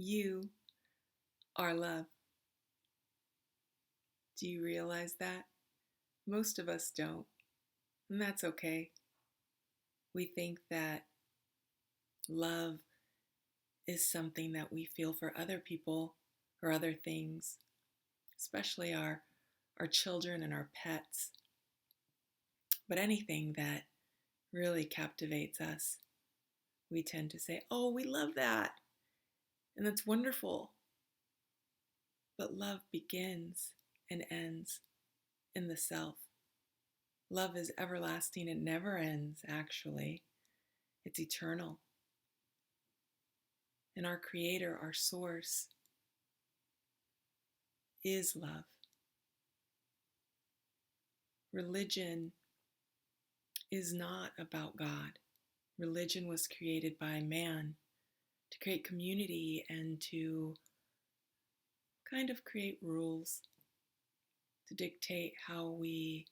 You are love. Do you realize that? Most of us don't, and that's okay. We think that love is something that we feel for other people or other things, especially our children and our pets. But anything that really captivates us, we tend to say, oh, we love that. And that's wonderful. But love begins and ends in the self. Love is everlasting. It never ends, actually. It's eternal. And our Creator, our source, is love. Religion is not about God. Religion was created by man to create community and to kind of create rules, to dictate how we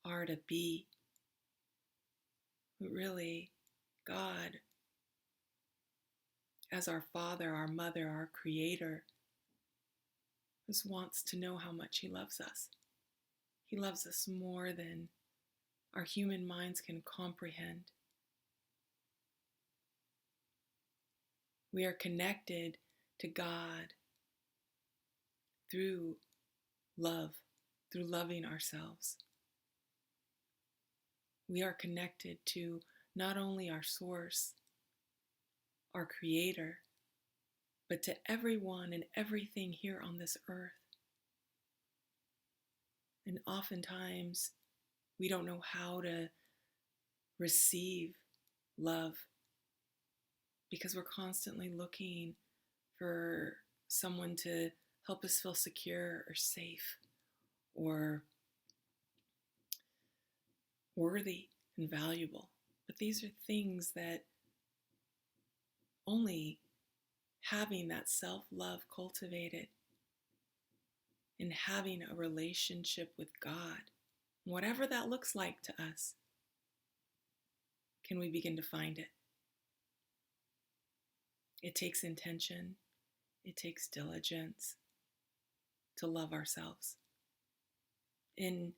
are to be. But really, God, as our Father, our Mother, our Creator, just wants to know how much He loves us. He loves us more than our human minds can comprehend. We are connected to God through love, through loving ourselves. We are connected to not only our source, our Creator, but to everyone and everything here on this earth. And oftentimes, we don't know how to receive love because we're constantly looking for someone to help us feel secure or safe or worthy and valuable. But these are things that only having that self-love cultivated and having a relationship with God, whatever that looks like to us, can we begin to find it. It takes intention, it takes diligence to love ourselves. And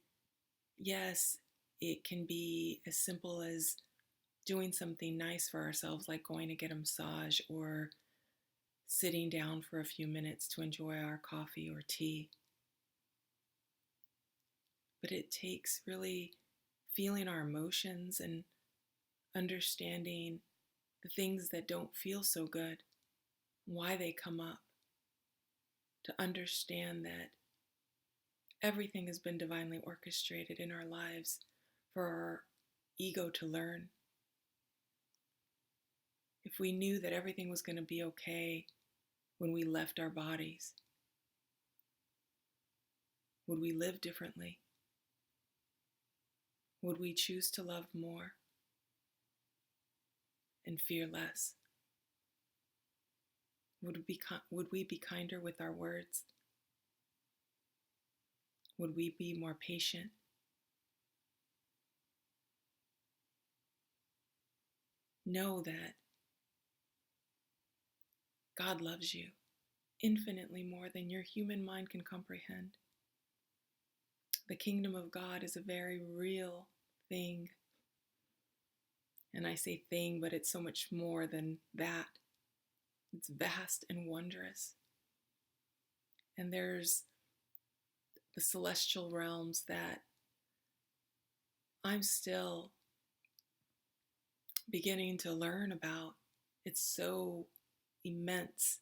yes, it can be as simple as doing something nice for ourselves, like going to get a massage or sitting down for a few minutes to enjoy our coffee or tea. But it takes really feeling our emotions and understanding the things that don't feel so good, why they come up, to understand that everything has been divinely orchestrated in our lives for our ego to learn. If we knew that everything was going to be okay when we left our bodies, would we live differently? Would we choose to love more and fear less? Would we be kinder with our words? Would we be more patient? Know that God loves you infinitely more than your human mind can comprehend. The kingdom of God is a very real thing. And I say thing, but it's so much more than that. It's vast and wondrous. And there's the celestial realms that I'm still beginning to learn about. It's so immense.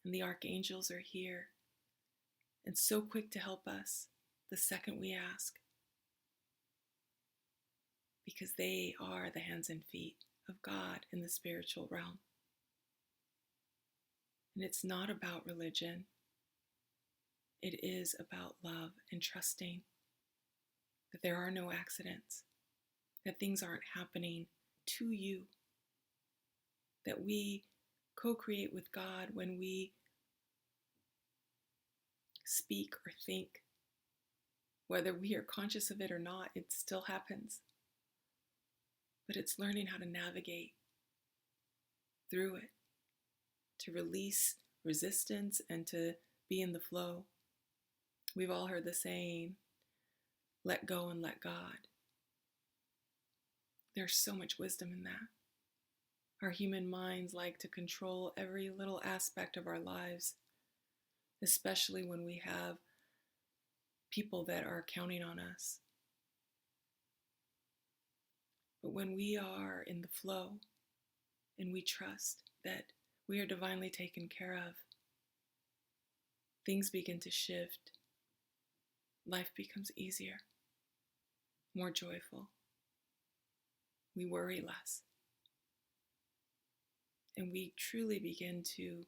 And the archangels are here and so quick to help us the second we ask, because they are the hands and feet of God in the spiritual realm. And it's not about religion. It is about love and trusting that there are no accidents, that things aren't happening to you, that we co-create with God when we speak or think. Whether we are conscious of it or not, it still happens. But it's learning how to navigate through it, to release resistance and to be in the flow. We've all heard the saying, let go and let God. There's so much wisdom in that. Our human minds like to control every little aspect of our lives, especially when we have people that are counting on us. But when we are in the flow and we trust that we are divinely taken care of, things begin to shift. Life becomes easier, more joyful. We worry less. And we truly begin to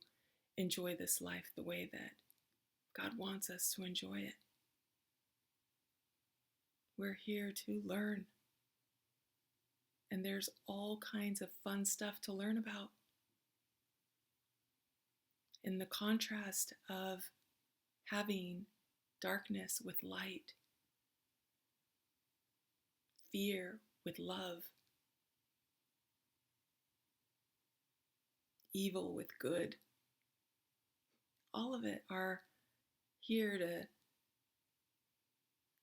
enjoy this life the way that God wants us to enjoy it. We're here to learn. And there's all kinds of fun stuff to learn about. In the contrast of having darkness with light, fear with love, evil with good, all of it are here to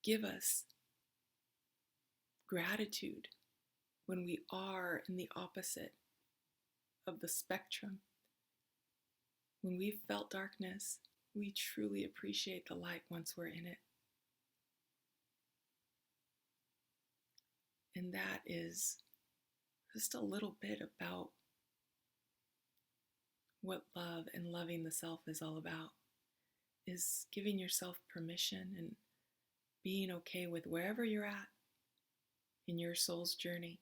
give us gratitude when we are in the opposite of the spectrum. When we've felt darkness, we truly appreciate the light once we're in it. And that is just a little bit about what love and loving the self is all about, is giving yourself permission and being okay with wherever you're at in your soul's journey.